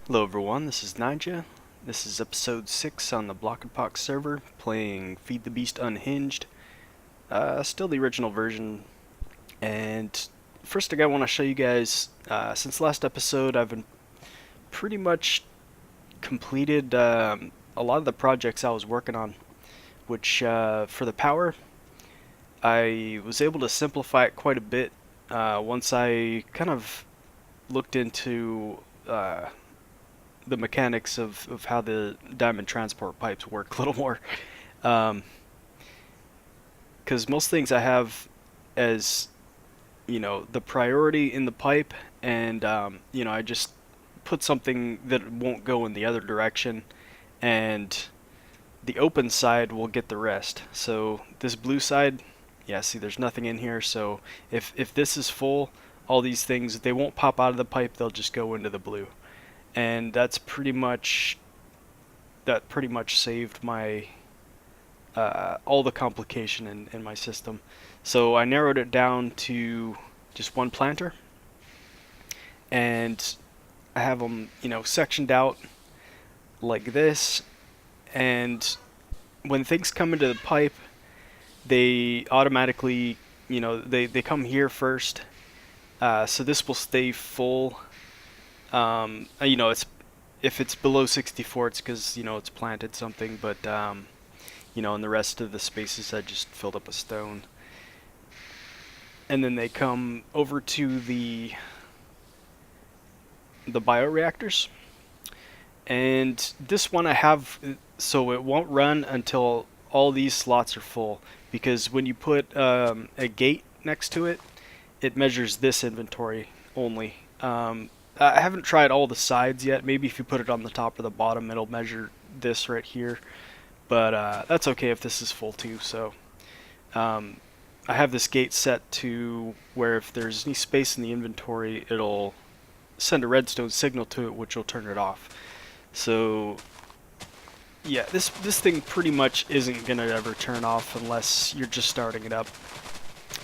Hello everyone, this is Ninja. This is episode 6 on the Blockenpox server, playing Feed the Beast Unhinged. Still the original version. And first thing I want to show you guys, since last episode I've been pretty much completed a lot of the projects I was working on. Which, for the power, I was able to simplify it quite a bit once I kind of looked into the mechanics of how the diamond transport pipes work a little more. Because most things I have as, the priority in the pipe, and, I just put something that won't go in the other direction, and the open side will get the rest. So this blue side, yeah, see there's nothing in here, so if this is full, all these things, they won't pop out of the pipe, they'll just go into the blue. And that pretty much saved my all the complication in my system. So I narrowed it down to just one planter, and I have them, sectioned out like this. And when things come into the pipe, they automatically, they come here first. So this will stay full. It's if it's below 64, it's because it's planted something, but in the rest of the spaces I just filled up a stone. And then they come over to the bioreactors, and this one I have so it won't run until all these slots are full, because when you put a gate next to it, it measures this inventory only. I haven't tried all the sides yet. Maybe if you put it on the top or the bottom, it'll measure this right here. But that's okay if this is full too. So I have this gate set to where if there's any space in the inventory, it'll send a redstone signal to it, which will turn it off. So yeah, this thing pretty much isn't gonna ever turn off unless you're just starting it up.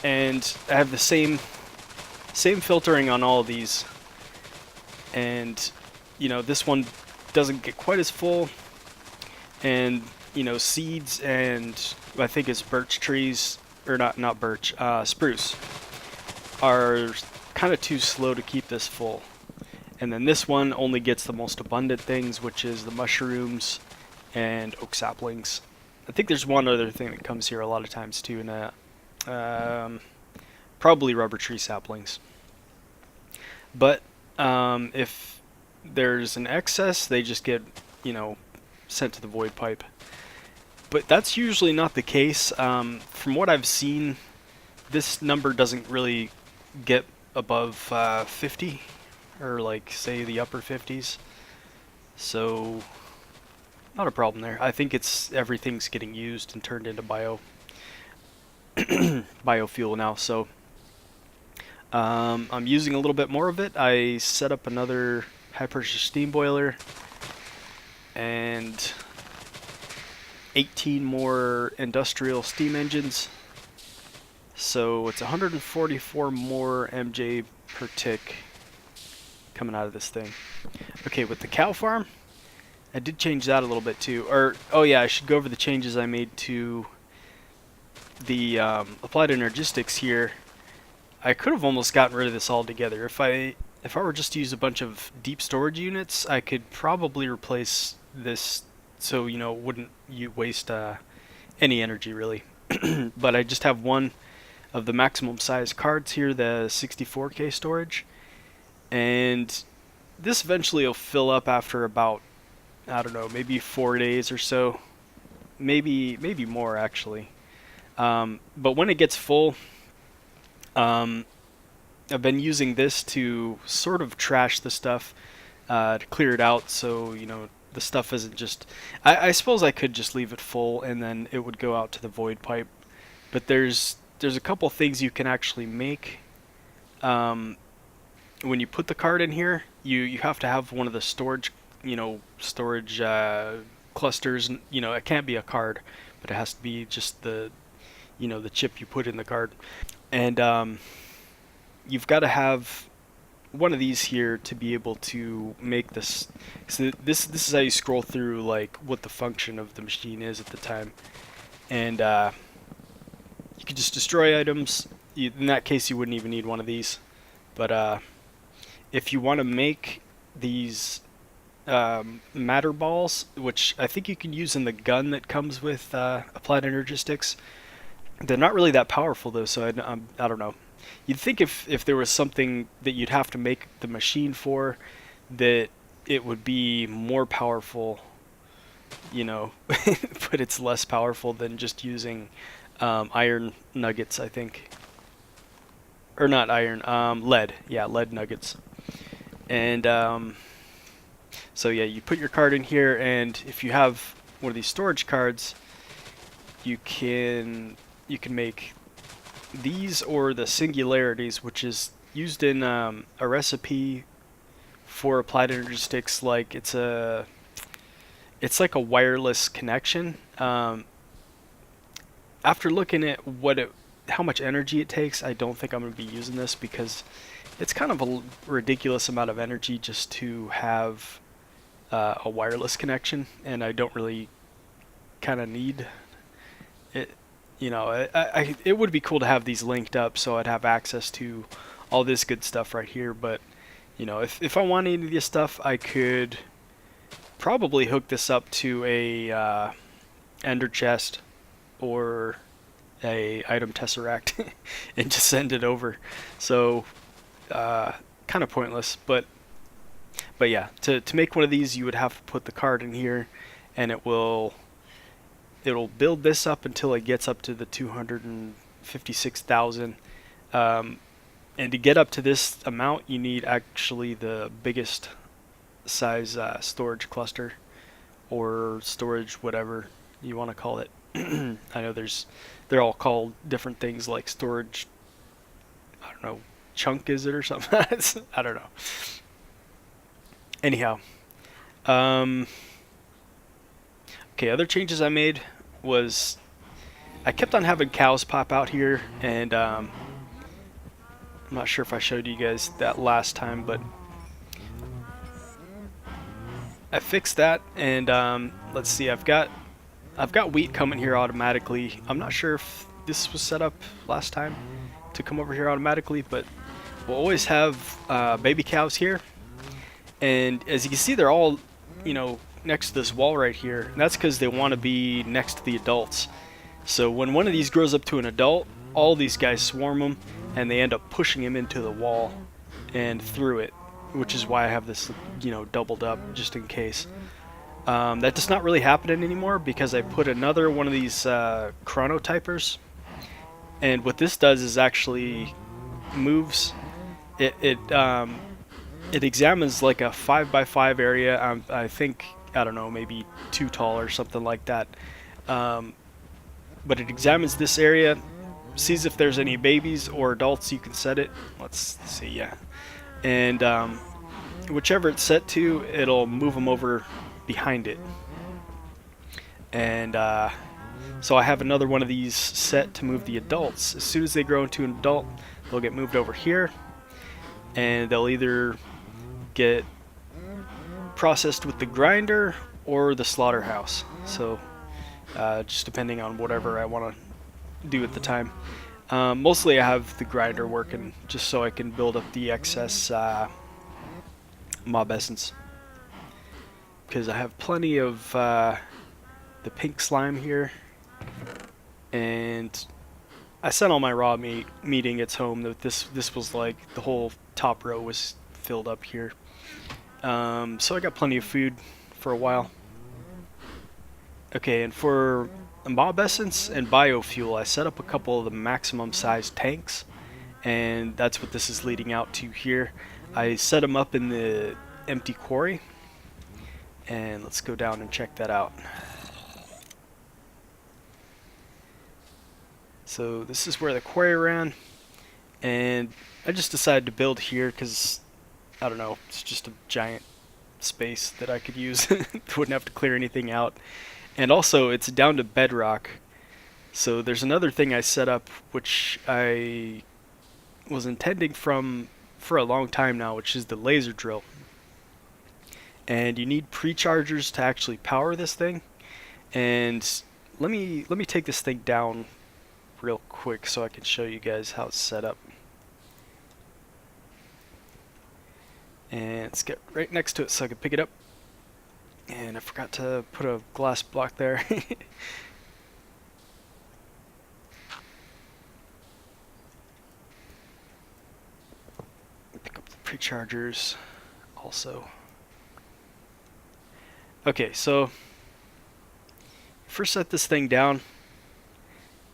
And I have the same filtering on all of these. And this one doesn't get quite as full, and seeds, and I think it's birch trees, or not birch, spruce, are kind of too slow to keep this full. And then this one only gets the most abundant things, which is the mushrooms and oak saplings. I think there's one other thing that comes here a lot of times too, and probably rubber tree saplings. But if there's an excess, they just get, sent to the void pipe. But that's usually not the case. From what I've seen, this number doesn't really get above 50, or like say the upper 50s. So not a problem there. I think everything's getting used and turned into biofuel now. So I'm using a little bit more of it. I set up another high pressure steam boiler and 18 more industrial steam engines. So it's 144 more MJ per tick coming out of this thing. Okay, with the cow farm, I did change that a little bit too. Oh yeah, I should go over the changes I made to the applied energistics here. I could have almost gotten rid of this altogether. If I were just to use a bunch of deep storage units, I could probably replace this, so wouldn't you waste any energy really. But I just have one of the maximum size cards here, the 64K storage, and this eventually will fill up after about, I don't know, maybe 4 days or so, maybe more actually. But when it gets full, I've been using this to sort of trash the stuff, to clear it out, so the stuff isn't just. I suppose I could just leave it full and then it would go out to the void pipe, but there's a couple things you can actually make. When you put the card in here, you have to have one of the storage clusters. It can't be a card, but it has to be just the chip you put in the card. And you've got to have one of these here to be able to make this. So this is how you scroll through like what the function of the machine is at the time, and you could just destroy items. In that case, you wouldn't even need one of these. But if you want to make these matter balls, which I think you can use in the gun that comes with applied energistics, they're not really that powerful though. So I don't know. You'd think if there was something that you'd have to make the machine for, that it would be more powerful, you know, but it's less powerful than just using iron nuggets, I think. Or not iron, lead. Yeah, lead nuggets. And so yeah, you put your card in here, and if you have one of these storage cards, you can make these or the singularities, which is used in a recipe for applied energistics. Like it's like a wireless connection. After looking at how much energy it takes, I don't think I'm going to be using this because it's kind of a ridiculous amount of energy just to have a wireless connection, and I don't really kind of need it. You know, it would be cool to have these linked up so I'd have access to all this good stuff right here. But you know, if I want any of this stuff, I could probably hook this up to a ender chest or a item tesseract and just send it over. So kind of pointless, but yeah, to make one of these, you would have to put the card in here, and it'll build this up until it gets up to the 256,000. And to get up to this amount, you need actually the biggest size storage cluster, or storage, whatever you want to call it. I know they're all called different things, like storage, I don't know, chunk is it or something? I don't know. Anyhow, okay, other changes I made was I kept on having cows pop out here, and I'm not sure if I showed you guys that last time, but I fixed that, and let's see, I've got wheat coming here automatically. I'm not sure if this was set up last time to come over here automatically, but we'll always have baby cows here. And as you can see, they're all, you know, next to this wall right here. And that's because they want to be next to the adults. So when one of these grows up to an adult, all these guys swarm them, and they end up pushing him into the wall and through it, which is why I have this, you know, doubled up just in case. That does not really happen anymore because I put another one of these chronotypers, and what this does is actually moves. It examines like a 5x5 area. I think, I don't know, maybe too tall or something like that. But it examines this area, sees if there's any babies or adults. You can set it. Let's see, yeah. And whichever it's set to, it'll move them over behind it. And so I have another one of these set to move the adults. As soon as they grow into an adult, they'll get moved over here, and they'll either get processed with the grinder or the slaughterhouse. So just depending on whatever I want to do at the time. Mostly I have the grinder working just so I can build up the excess mob essence, because I have plenty of the pink slime here, and I sent all my raw meat ingots home. That this was like the whole top row was filled up here. So I got plenty of food for a while. Okay, and for mob essence and biofuel, I set up a couple of the maximum size tanks, and that's what this is leading out to here. I set them up in the empty quarry, and let's go down and check that out. So this is where the quarry ran, and I just decided to build here because, I don't know, it's just a giant space that I could use. Wouldn't have to clear anything out. And also, it's down to bedrock. So there's another thing I set up, which I was intending from for a long time now, which is the laser drill. And you need pre-chargers to actually power this thing. And let me take this thing down real quick so I can show you guys how it's set up. And let's get right next to it so I can pick it up. And I forgot to put a glass block there. Pick up the pre-chargers also. Okay, so first set this thing down.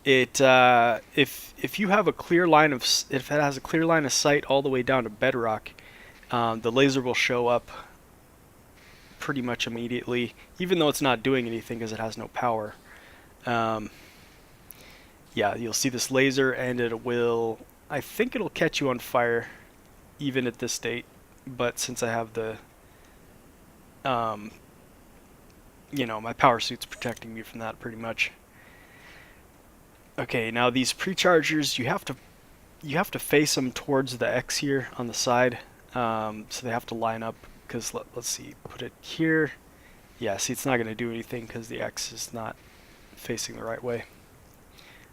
It if you have a clear line of if it has a clear line of sight all the way down to bedrock, the laser will show up pretty much immediately, even though it's not doing anything because it has no power. Yeah, you'll see this laser, and it will. I think it'll catch you on fire, even at this state. But since I have the you know, my power suit's protecting me from that pretty much. Okay, now these pre-chargers, you have to face them towards the X here on the side, so they have to line up. Because let's see, put it here. Yeah, see, it's not going to do anything because the X is not facing the right way.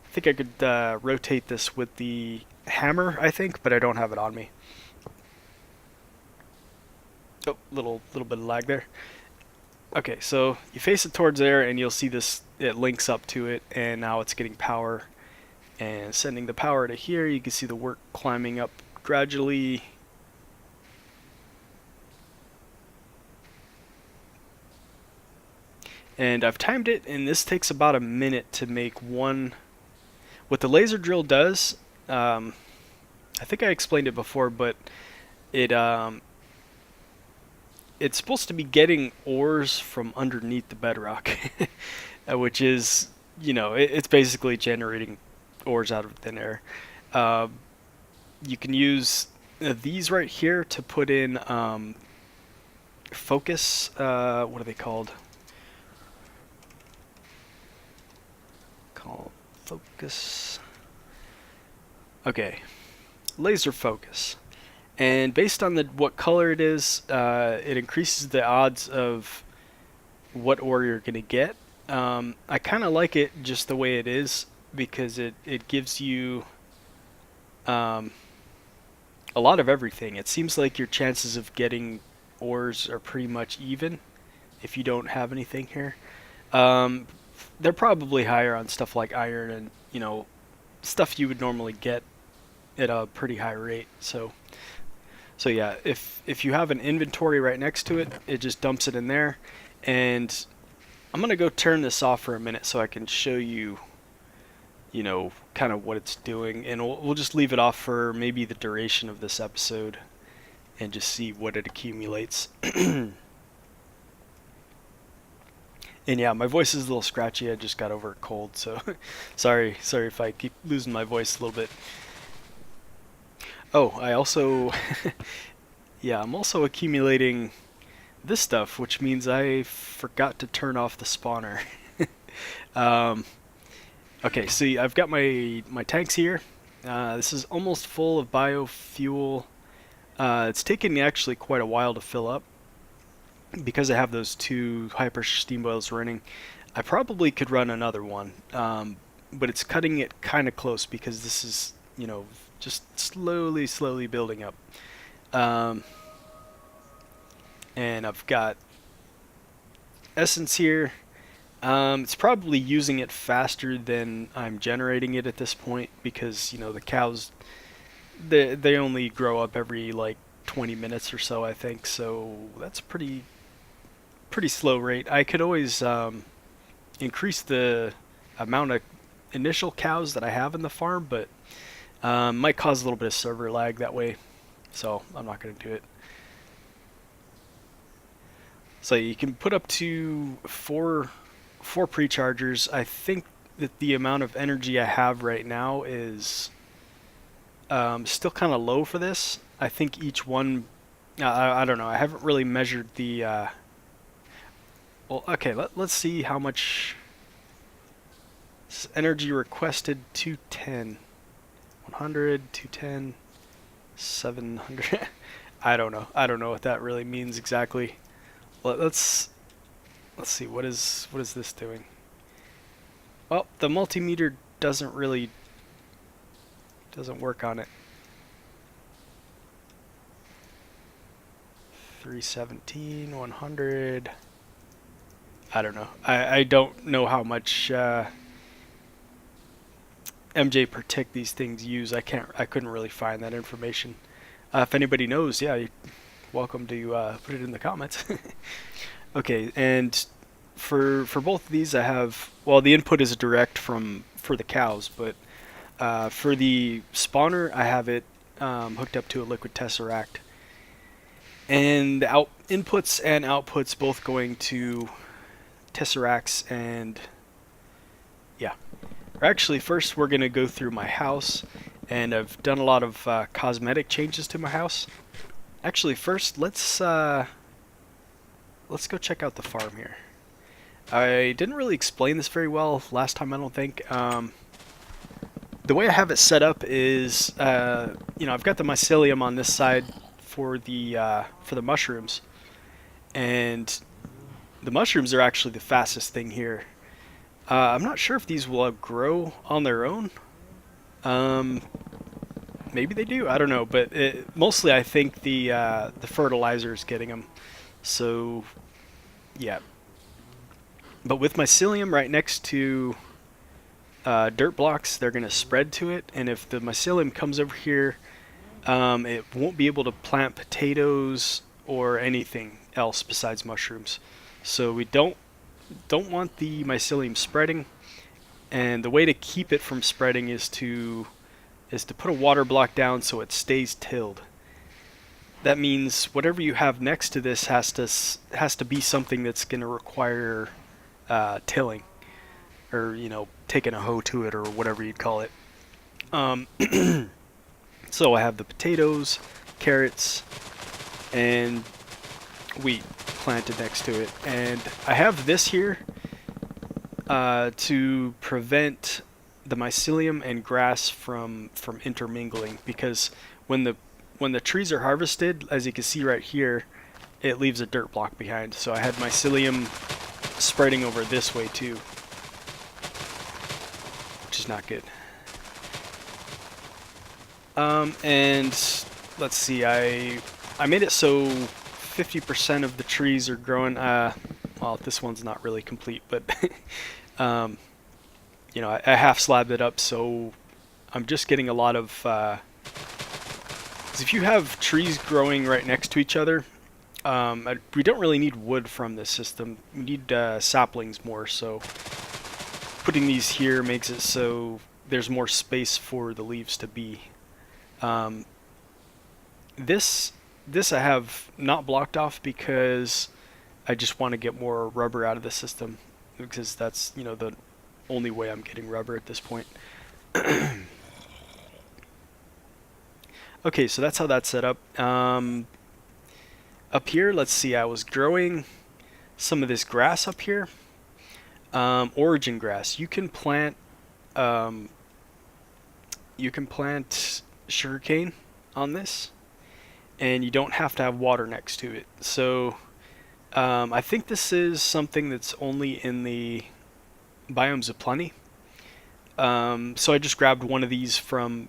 I think I could rotate this with the hammer, I think, but I don't have it on me. Oh, little bit of lag there. Okay, so you face it towards there, and you'll see this, it links up to it, and now it's getting power. And sending the power to here, you can see the work climbing up gradually. And I've timed it, and this takes about a minute to make one. What the laser drill does, I think I explained it before, but it's supposed to be getting ores from underneath the bedrock, which is, you know, it's basically generating ores out of thin air. You can use these right here to put in focus. What are they called? Focus. Okay, laser focus. And based on what color it is, it increases the odds of what ore you're going to get. I kind of like it just the way it is because it gives you a lot of everything. It seems like your chances of getting ores are pretty much even if you don't have anything here. They're probably higher on stuff like iron and, you know, stuff you would normally get at a pretty high rate. So yeah, if you have an inventory right next to it, it just dumps it in there. And I'm gonna go turn this off for a minute so I can show you, you know, kind of what it's doing. And we'll just leave it off for maybe the duration of this episode and just see what it accumulates. And yeah, my voice is a little scratchy. I just got over a cold, so sorry if I keep losing my voice a little bit. Oh, I also, yeah, I'm also accumulating this stuff, which means I forgot to turn off the spawner. Okay, see, I've got my tanks here. This is almost full of biofuel. It's taken actually quite a while to fill up because I have those 2 high-pressure steam boils running. I probably could run another one, but it's cutting it kind of close because this is, you know, just slowly building up. And I've got essence here. It's probably using it faster than I'm generating it at this point because, you know, the cows, they only grow up every like 20 minutes or so, I think. So that's pretty slow rate. I could always increase the amount of initial cows that I have in the farm, but might cause a little bit of server lag that way, so I'm not going to do it. So you can put up to four pre-chargers. I think that the amount of energy I have right now is still kind of low for this. I think each one, I don't know, I haven't really measured the well, okay, let's see how much energy requested. 210, 100, 210. 700. I don't know. I don't know what that really means exactly. Let's see. What is this doing? Well, the multimeter doesn't work on it. 317, 100. I don't know. I don't know how much MJ per tick these things use. I couldn't really find that information. If anybody knows, yeah, you're welcome to put it in the comments. Okay, and for both of these, I have, well, the input is direct for the cows, but for the spawner, I have it hooked up to a liquid tesseract, and the inputs and outputs both going to tesseracts. And yeah, actually, first we're gonna go through my house, and I've done a lot of cosmetic changes to my house. Actually, first let's go check out the farm here. I didn't really explain this very well last time, I don't think. The way I have it set up is, I've got the mycelium on this side for the mushrooms, and the mushrooms are actually the fastest thing here. I'm not sure if these will grow on their own. Maybe they do. I don't know, but mostly I think the fertilizer is getting them. So, yeah. But with mycelium right next to dirt blocks, they're going to spread to it, and if the mycelium comes over here, it won't be able to plant potatoes or anything else besides mushrooms. So we don't want the mycelium spreading, and the way to keep it from spreading is to put a water block down so it stays tilled. That means whatever you have next to this has to be something that's going to require tilling, or taking a hoe to it, or whatever you'd call it. So I have the potatoes, carrots, and wheat planted next to it, and I have this here to prevent the mycelium and grass from intermingling, because when the trees are harvested, as you can see right here, it leaves a dirt block behind. So I had mycelium spreading over this way too, which is not good. And let's see, I made it so 50% of the trees are growing. Well, this one's not really complete, but I half slabbed it up, so I'm just getting a lot of. 'Cause if you have trees growing right next to each other, we don't really need wood from this system. We need saplings more. So putting these here makes it so there's more space for the leaves to be. This I have not blocked off because I just want to get more rubber out of the system, because that's the only way I'm getting rubber at this point. Okay, so that's how that's set up. Up here, let's see, I was growing some of this grass up here. Origin grass. You can plant sugarcane on this, and you don't have to have water next to it. So I think this is something that's only in the Biomes-O-Plenty. So I just grabbed one of these from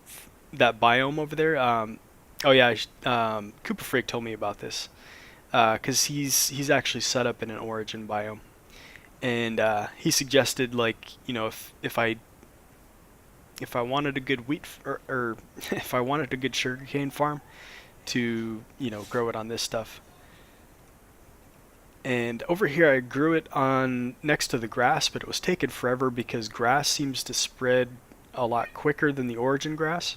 that biome over there. Oh yeah, Cooper Freak told me about this, because he's actually set up in an origin biome, and he suggested, like, if I wanted a good wheat or if I wanted a good sugarcane farm, to grow it on this stuff. And over here I grew it on next to the grass, but it was taking forever because grass seems to spread a lot quicker than the origin grass.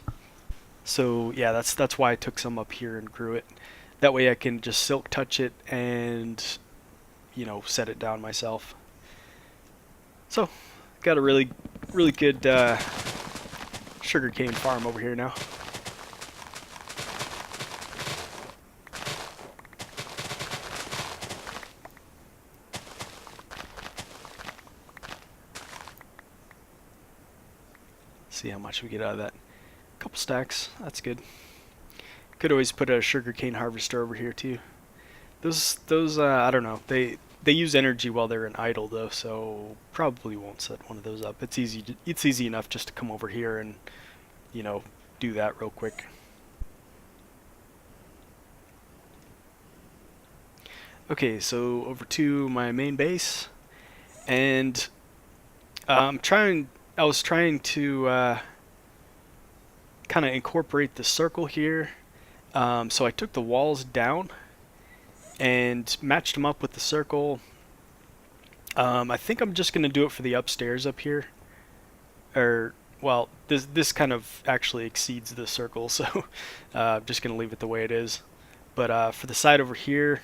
So yeah, that's why I took some up here and grew it. That way I can just silk touch it and set it down myself. So got a really good sugarcane farm over here now. See how much we get out of that. A couple stacks, that's good. Could always put a sugarcane harvester over here too. Those I don't know. They use energy while they're in idle though, so probably won't set one of those up. It's easy enough just to come over here and, you know, do that real quick. Okay, so over to my main base, and I was trying to kind of incorporate the circle here. So I took the walls down and matched them up with the circle. I think I'm just going to do it for the upstairs up here. Or, well, this kind of actually exceeds the circle, so I'm just going to leave it the way it is. But for the side over here,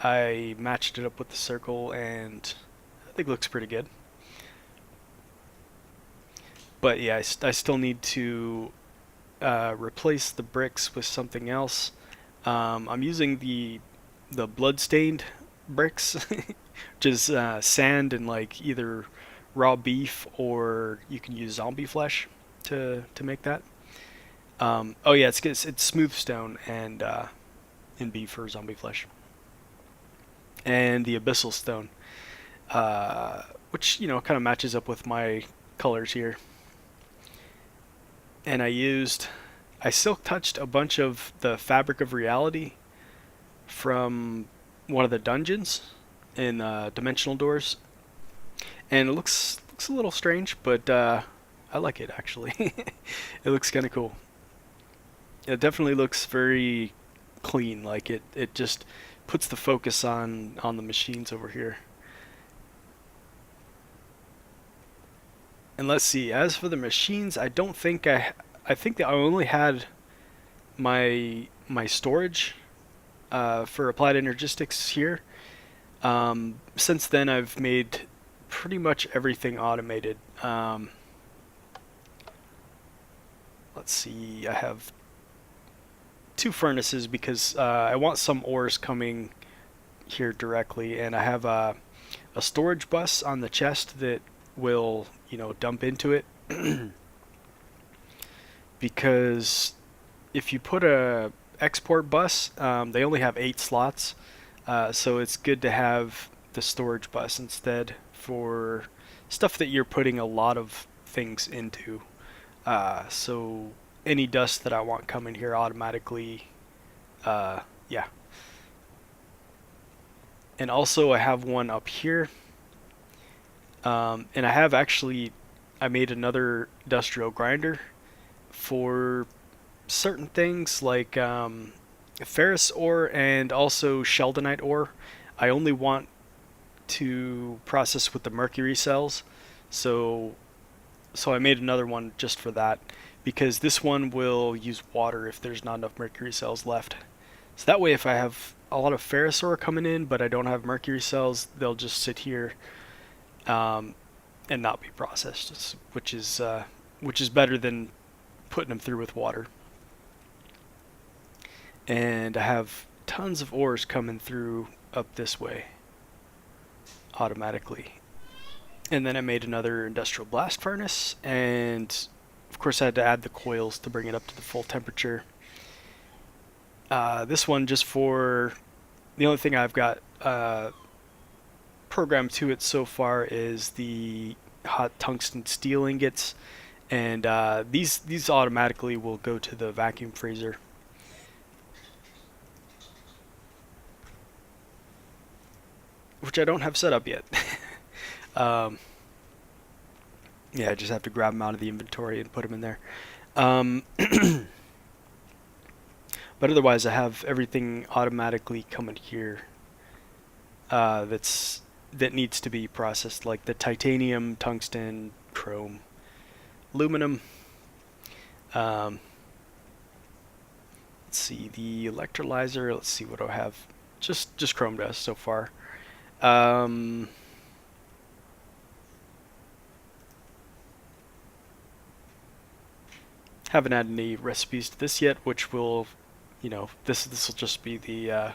I matched it up with the circle, and I think it looks pretty good. But yeah, I still need to replace the bricks with something else. I'm using the blood-stained bricks, which is sand and like either raw beef or you can use zombie flesh to make that. Oh yeah, it's smooth stone and beef or zombie flesh, and the abyssal stone, which, you know, kind of matches up with my colors here. And I silk touched a bunch of the fabric of reality from one of the dungeons in Dimensional Doors, and it looks a little strange, but I like it actually. It looks kind of cool. It definitely looks very clean. Like it just puts the focus on the machines over here. And let's see. As for the machines, I don't think I think that I only had my storage for applied energistics here. Since then, I've made pretty much everything automated. Let's see. I have 2 furnaces because I want some ores coming here directly, and I have a storage bus on the chest that will, you know, dump into it. Because if you put a export bus, they only have 8 slots, so it's good to have the storage bus instead for stuff that you're putting a lot of things into. So any dust that I want coming here automatically, yeah. And also I have one up here, and I have I made another industrial grinder for certain things like ferrous ore and also sheldonite ore. I only want to process with the mercury cells, so I made another one just for that, because this one will use water if there's not enough mercury cells left. So that way, if I have a lot of ferrous ore coming in but I don't have mercury cells, they'll just sit here and not be processed, which is better than putting them through with water. And I have tons of ores coming through up this way automatically. And then I made another industrial blast furnace, and of course I had to add the coils to bring it up to the full temperature. This one, just for the only thing I've got programmed to it so far is the hot tungsten steel ingots, and these automatically will go to the vacuum freezer. Which I don't have set up yet. Yeah, I just have to grab them out of the inventory and put them in there. But otherwise, I have everything automatically coming here that needs to be processed, like the titanium, tungsten, chrome, aluminum. Let's see, the electrolyzer. Let's see what I have. Just chrome dust so far. Haven't added any recipes to this yet, which will, you know, this will just be the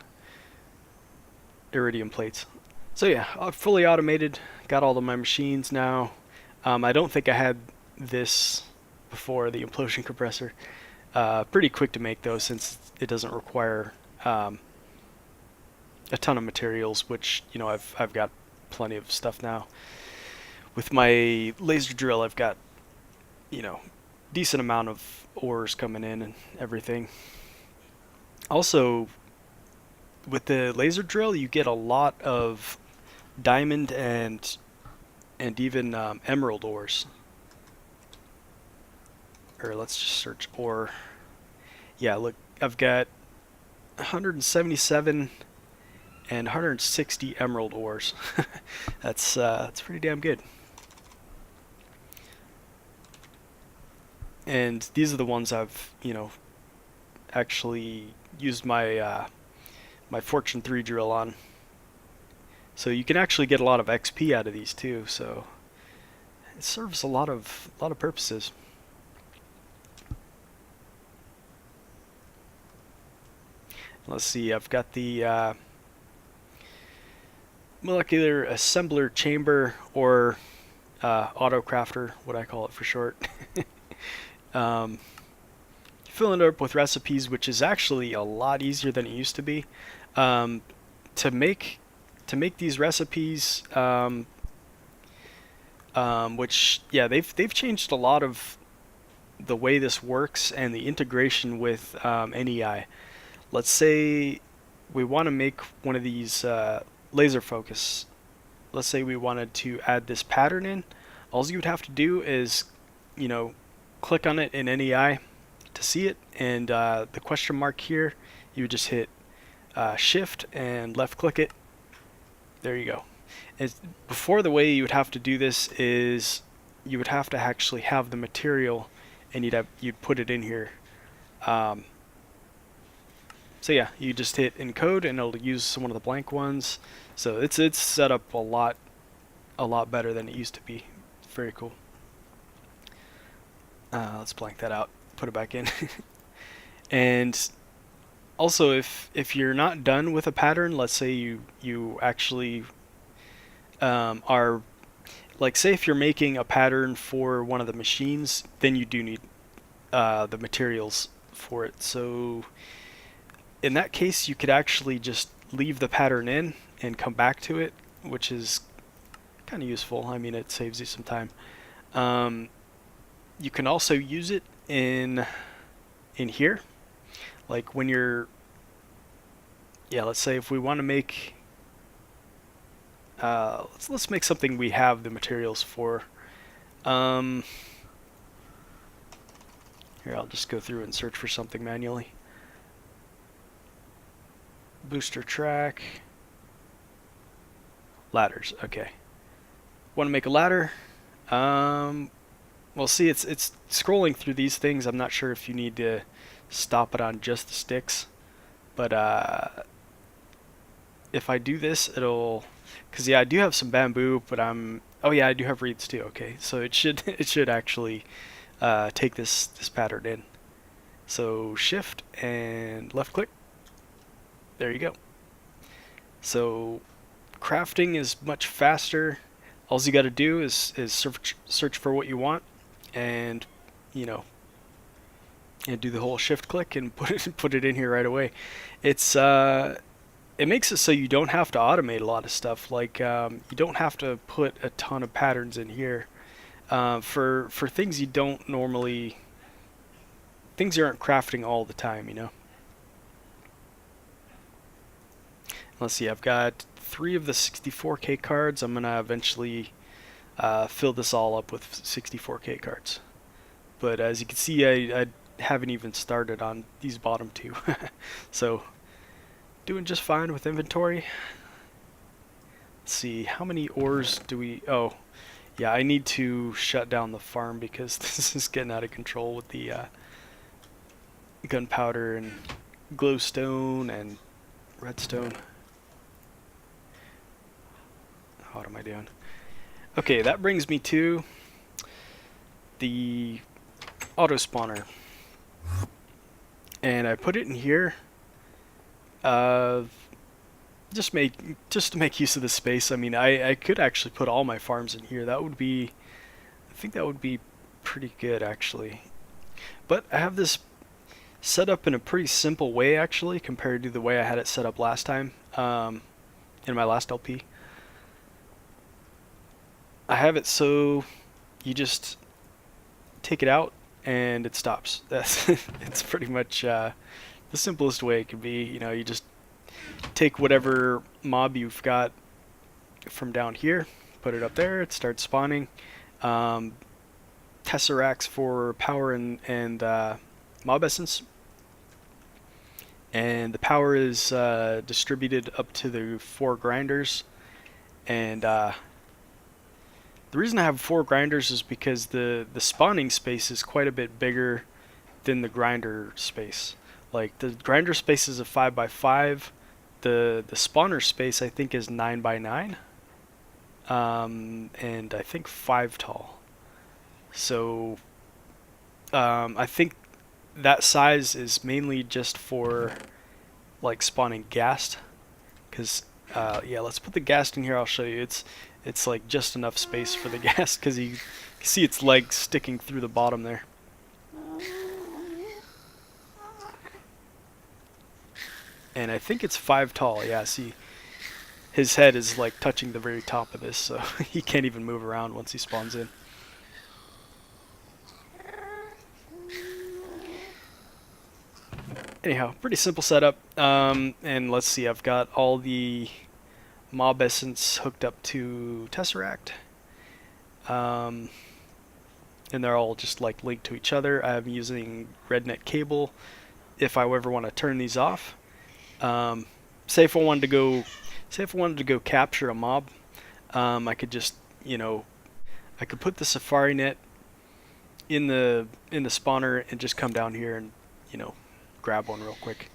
iridium plates. So yeah, fully automated. Got all of my machines now. I don't think I had this before, the implosion compressor. Pretty quick to make though, since it doesn't require a ton of materials, which, you know, I've got plenty of stuff now. With my laser drill, I've got, you know, decent amount of ores coming in and everything. Also, with the laser drill, you get a lot of diamond and even emerald ores. Or let's just search ore. Yeah, look, I've got 177 and 160 emerald ores. That's pretty damn good. And these are the ones I've, you know, actually used my my Fortune 3 drill on. So you can actually get a lot of XP out of these too. So it serves a lot of purposes. Let's see, I've got the molecular assembler chamber, or auto crafter, what I call it for short. Filling it up with recipes, which is actually a lot easier than it used to be. To make these recipes, which, yeah, they've changed a lot of the way this works and the integration with NEI. Let's say we want to make one of these laser focus. Let's say we wanted to add this pattern in. All you would have to do is, you know, click on it in NEI to see it, and the question mark here, you would just hit shift and left click it. There you go. Before, the way you would have to do this is you would have to actually have the material, and you'd put it in here. So yeah, you just hit encode and it'll use one of the blank ones. So it's set up a lot better than it used to be. Very cool. Let's blank that out, put it back in. And also, if you're not done with a pattern, let's say you actually are, like, say if you're making a pattern for one of the machines, then you do need the materials for it. So in that case, you could actually just leave the pattern in and come back to it, which is kind of useful. I mean, it saves you some time. You can also use it in here, like when you're, yeah, let's say if we want to make, let's make something we have the materials for. Here, I'll just go through and search for something manually. Booster track, ladders. Okay, want to make a ladder. Well, see, it's scrolling through these things. I'm not sure if you need to stop it on just the sticks, but if I do this, it'll, because yeah, I do have some bamboo, but oh yeah, I do have reeds too. Okay, so it should actually take this pattern in. So shift and left click. There you go. So crafting is much faster. All you got to do is search for what you want, and, you know, and do the whole shift click and put it in here right away. It's it makes it so you don't have to automate a lot of stuff. Like you don't have to put a ton of patterns in here for things you don't normally, things you aren't crafting all the time, you know. Let's see, I've got 3 of the 64K cards. I'm gonna eventually fill this all up with 64K cards. But as you can see, I haven't even started on these bottom 2. So doing just fine with inventory. Let's see, how many ores do we, oh yeah, I need to shut down the farm because this is getting out of control with the gunpowder and glowstone and redstone. What am I doing? Okay, that brings me to the auto spawner, and I put it in here just to make use of the space. I mean, I could actually put all my farms in here. That would be, I think that would be pretty good actually. But I have this set up in a pretty simple way actually compared to the way I had it set up last time in my last LP. I have it so you just take it out and it stops. That's it's pretty much the simplest way it can be. You know, you just take whatever mob you've got from down here, put it up there, it starts spawning. Um, Tesseracts for power and mob essence. And the power is distributed up to the 4 grinders. And the reason I have 4 grinders is because the spawning space is quite a bit bigger than the grinder space. Like the grinder space is a 5x5. The spawner space I think is 9x9. And I think 5 tall. So I think that size is mainly just for like spawning ghast. Because yeah, let's put the ghast in here. I'll show you. It's like just enough space for the ghast because you can see its legs sticking through the bottom there. And I think it's 5 tall. Yeah, see, his head is like touching the very top of this, so he can't even move around once he spawns in. Anyhow, pretty simple setup. And let's see, I've got all the mob essence hooked up to Tesseract. And they're all just like linked to each other. I'm using rednet cable if I ever want to turn these off. Say if I wanted to go capture a mob, I could just, you know, I could put the safari net in the spawner and just come down here and, you know, grab one real quick.